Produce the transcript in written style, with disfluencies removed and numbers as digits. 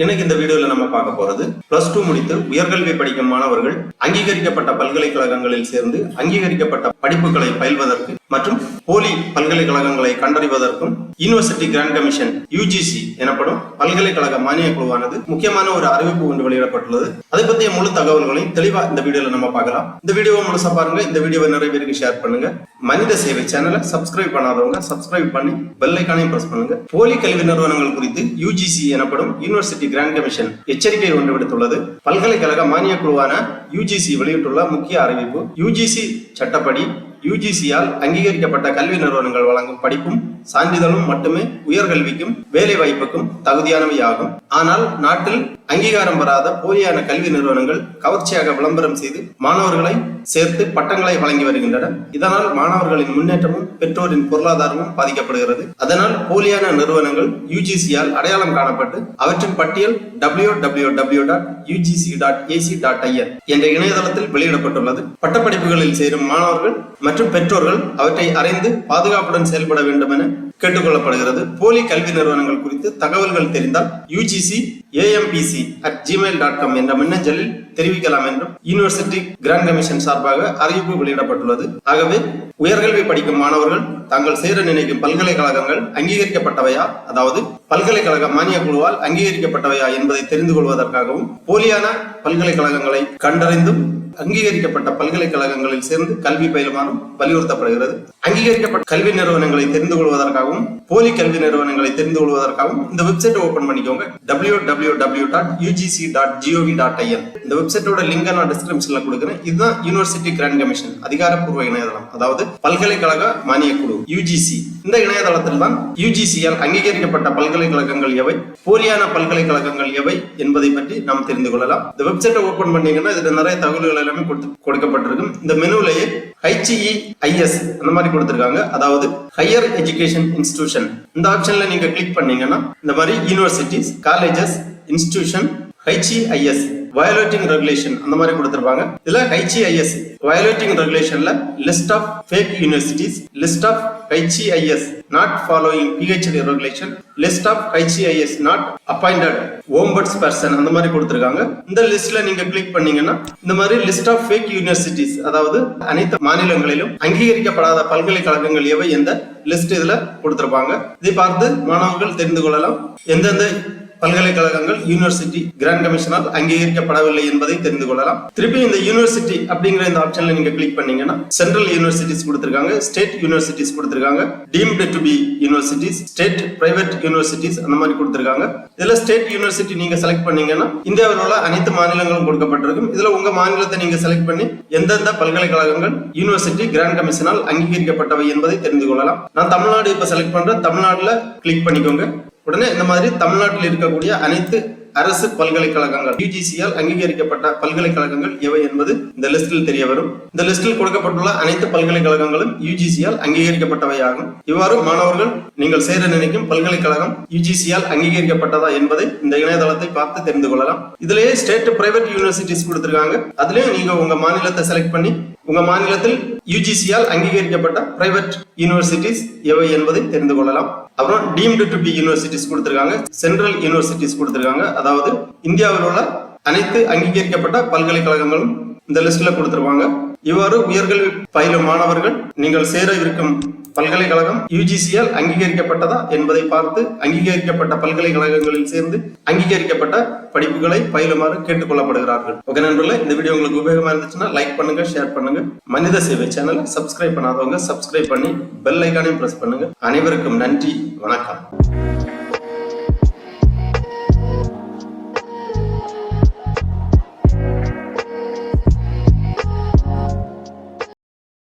இன்னைக்கு இந்த வீடியோல நம்ம பார்க்க போறது +2 முடித்து உயர்கல்வி படிக்கும் மாணவர்கள் அங்கீகரிக்கப்பட்ட பல்கலைக்கழகங்களில் சேர்ந்து அங்கீகரிக்கப்பட்ட படிப்புகளை பயில்வதற்கு மற்றும் போலி பல்கலைக்கழகங்களை கண்டறிவதற்கும் யூனிவர்சிட்டி கிராண்ட் கமிஷன் UGC எனப்படும் பல்கலைக்கழக மானிய குழுவானது முக்கியமான ஒரு அறிவிப்பு ஒன்று வெளியிடப்பட்டுள்ளது. அதை பற்றிய முழு தகவல்களையும் தெளிவா இந்த வீடியோல நம்ம பார்க்கலாம். இந்த வீடியோவை முழுசா பாருங்க. இந்த வீடியோவை நிறைய பேருக்கு ஷேர் பண்ணுங்க. மனித சேவை சேனலை சப்ஸ்கிரைப் பண்ணாதவங்க சப்ஸ்கிரைப் பண்ணி பெல் ஐகானையும் பிரஸ் பண்ணுங்க. போலி கல்வி நிறுவனங்கள் குறித்து UGC எனப்படும் யூனிவர்சிட்டி கிராண்ட் கமிஷன் எச்சரிக்கை ஒன்று விடுத்துள்ளது. பல்கலைக்கழக மானிய குழுவான UGC வெளியிட்டுள்ள முக்கிய அறிவிப்பு, UGC சட்டப்படி UGC-யால் அங்கீகரிக்கப்பட்ட கல்வி நிறுவனங்கள் வழங்கும் படிப்பும் சான்றிதழும் மட்டுமே உயர்கல்விக்கும் வேலை வாய்ப்புக்கும் தகுதியானவை ஆகும். ஆனால் நாட்டில் அங்கீகாரம் பெறாத போலியான கல்வி நிறுவனங்கள் கவர்ச்சியாக விளம்பரம் செய்து மாணவர்களை சேர்த்து பட்டங்களை வழங்கி வருகின்றன. இதனால் மாணவர்களின் முன்னேற்றமும் பெற்றோரின் பொருளாதாரமும் பாதிக்கப்படுகிறது. அதனால் போலியான நிறுவனங்கள் UGC-யால் அடையாளம் காணப்பட்டு அவற்றின் பட்டியல் www.ugc.ac.in என்ற இணையதளத்தில் வெளியிடப்பட்டுள்ளது. பட்டப்படிப்புகளில் சேரும் மாணவர்கள் மற்றும் பெற்றோர்கள் அவற்றை அறிந்து பாதுகாப்புடன் செயல்பட வேண்டும் என கேட்டுக்கொள்ளப்படுகிறது. போலி கல்வி நிறுவனங்கள் குறித்து தகவல்கள் தெரிந்தால் UGC@ampc@gmail.com என்ற மின்னஞ்சலில் தெரிவிக்கலாம் என்றும் யூனிவர்சிட்டி கிராண்ட் கமிஷன் சார்பாக அறிவிப்பு வெளியிடப்பட்டுள்ளது. ஆகவே உயர்கல்வி படிக்கும் மாணவர்கள் தாங்கள் சேர நினைக்கும் பல்கலைக்கழகங்கள் அங்கீகரிக்கப்பட்டவையா, அதாவது பல்கலைக்கழக மானிய குழுவால் அங்கீகரிக்கப்பட்டவையா என்பதை தெரிந்து கொள்வதற்காகவும் போலியான பல்கலைக்கழகங்களை கண்டறிந்தும் அங்கீகரிக்கப்பட்ட பல்கலைக்கழகங்களில் சேர்ந்து கல்வி பயிலுமாறும் வலியுறுத்தப்படுகிறது. அங்கீகரிக்கப்பட்ட கல்வி நிறுவனங்களை தெரிந்து கொள்வதற்காகவும் போலி கல்வி நிறுவனங்களை தெரிந்து கொள்வதற்காகவும் இந்த வெப்சைட்டை ஓபன் பண்ணிக்கோங்க. www.ugc.gov.in இந்த வெப்சைட்டோட லிங்கை நான் டிஸ்கிரிப்ஷன்ல கொடுக்கிறேன். இதுதான் யூனிவர்சிட்டி கிராண்ட் கமிஷன் அதிகாரப்பூர்வ இணையதளம், அதாவது பல்கலைக்கழக மானிய குழு UGC. இந்த இணையதளத்தில் தான் UGC-யால் அங்கீகரிக்கப்பட்ட பல்கலைக்கழகங்கள் எவை, போலியான பல்கலைக்கழகங்கள் எவை என்பதை பற்றி நாம் தெரிந்து கொள்ளலாம். இந்த வெப்சைட்டை ஓபன் பண்ணீங்கன்னா இதுல நிறைய தகவல்கள் எல்லாமே கொடுக்கப்பட்டிருக்கும். இந்த மெனுவிலேயே HEIS அந்த மாதிரி கொடுத்திருக்காங்க, அதாவது ஹையர் எஜுகேஷன் இன்ஸ்டிடியூஷன். இந்த ஆப்ஷன்ல நீங்க கிளிக் பண்ணீங்கன்னா இந்த மாதிரி universities, colleges, institution, HEIS violating regulation அந்த மாதிரி கொடுத்திருப்பாங்க. இதுல HEIS வயலேட்டிங் ரெகுலேஷன்ல list of fake universities, list of HEIS not following PhD regulation, list of HEIS not appointed ombudsperson அந்த மாதிரி கொடுத்திருக்காங்க. இந்த லிஸ்ட்ல நீங்க கிளிக் பண்ணீங்கன்னா இந்த மாதிரி லிஸ்ட் ஆஃப் ஃபேக் யூனிவர்சிட்டிஸ், அதாவது அனைத்து மாநிலங்களிலும் அங்கீகரிக்கப்படாத பல்கலைக்கழகங்கள் எவை என்ற லிஸ்ட் இதுல கொடுத்திருப்பாங்க. இதை பார்த்து மாணவர்கள் தெரிந்து கொள்ளலாம் எந்தெந்த பல்கலைக்கழகங்கள் யூனிவர்சிட்டி கிராண்ட் கமிஷனால் அங்கீகரிக்கப்படவில்லை என்பதை தெரிந்து கொள்ளலாம். திருப்பி இந்த யூனிவர்சிட்டி அப்படிங்கிற இந்த ஆப்ஷன்ல நீங்க கிளிக் பண்ணீங்கன்னா சென்ட்ரல் யூனிவர்சிட்டிஸ் கொடுத்திருக்காங்க, ஸ்டேட் யூனிவர்சிட்டிஸ் கொடுத்திருக்காங்க, deemed to be universities, state private universities அந்த மாதிரி கொடுத்திருக்காங்க. இதுல ஸ்டேட் யூனிவர்சிட்டி நீங்க செலக்ட் பண்ணீங்கன்னா இந்தியாவில் உள்ள அனைத்து மாநிலங்களும் கொடுக்கப்பட்டிருக்கும். இதுல உங்க மாநிலத்தை நீங்க செலக்ட் பண்ணி எந்தெந்த பல்கலைக்கழகங்கள் யூனிவர்சிட்டி கிராண்ட் கமிஷனால் அங்கீகரிக்கப்பட்டவை என்பதை தெரிந்து கொள்ளலாம். நான் தமிழ்நாடு இப்ப செலக்ட் பண்றேன். தமிழ்நாடுல கிளிக் பண்ணிக்கோங்க. உடனே இந்த மாதிரி தமிழ்நாட்டில் இருக்கக்கூடிய அனைத்து அரசு பல்கலைக்கழகங்கள் UGC-யால் அங்கீகரிக்கப்பட்ட பல்கலைக்கழகங்கள் எவை என்பது இந்த லிஸ்டில் தெரிய வரும். இந்த லிஸ்டில் கொடுக்கப்பட்டுள்ள அனைத்து பல்கலைக்கழகங்களும் UGC-யால் அங்கீகரிக்கப்பட்டவை ஆகும். இவ்வாறு மாணவர்கள் நீங்கள் சேர நினைக்கும் பல்கலைக்கழகம் UGC-யால் அங்கீகரிக்கப்பட்டதா என்பதை இந்த இணையதளத்தை பார்த்து தெரிந்து கொள்ளலாம். இதுலயே ஸ்டேட் பிரைவேட் யூனிவர்சிட்டிஸ் கொடுத்திருக்காங்க. அதுலயும் நீங்க உங்க மாநிலத்தை செலக்ட் பண்ணி உங்க மாநிலத்தில் UGC-யால் அங்கீகரிக்கப்பட்ட பிரைவேட் யூனிவர்சிட்டிஸ் எவை என்பதை தெரிந்து கொள்ளலாம். அப்புறம் டீம்டு டு பி யூனிவர்சிட்டிஸ் கொடுத்திருக்காங்க, சென்ட்ரல் யூனிவர்சிட்டிஸ் கொடுத்திருக்காங்க, அதாவது இந்தியாவில் உள்ள அனைத்து அங்கீகரிக்கப்பட்ட பல்கலைக்கழகங்களும் இந்த லிஸ்ட்ல கொடுத்திருப்பாங்க. இவ்வாறு உயர்கல்வி பயிலும் மாணவர்கள் நீங்கள் சேர இருக்கும் பல்கலைக்கழகம் UGC-யால் அங்கீகரிக்கப்பட்டதா என்பதை பார்த்து அங்கீகரிக்கப்பட்ட பல்கலைக்கழகங்களில் சேர்ந்து அங்கீகரிக்கப்பட்ட படிப்புகளை பயிலுமாறு கேட்டுக்கொள்ளப்படுகிறார்கள். ஓகே நண்பர்களே, இந்த வீடியோ உங்களுக்கு உபயோகமா இருந்துச்சுன்னா லைக் பண்ணுங்க, ஷேர் பண்ணுங்க. மனித சேவை சேனலை சப்ஸ்கிரைப் பண்ணாதவங்க சப்ஸ்கிரைப் பண்ணி பெல் ஐகானையும் பிரஸ் பண்ணுங்க. அனைவருக்கும் நன்றி, வணக்கம்.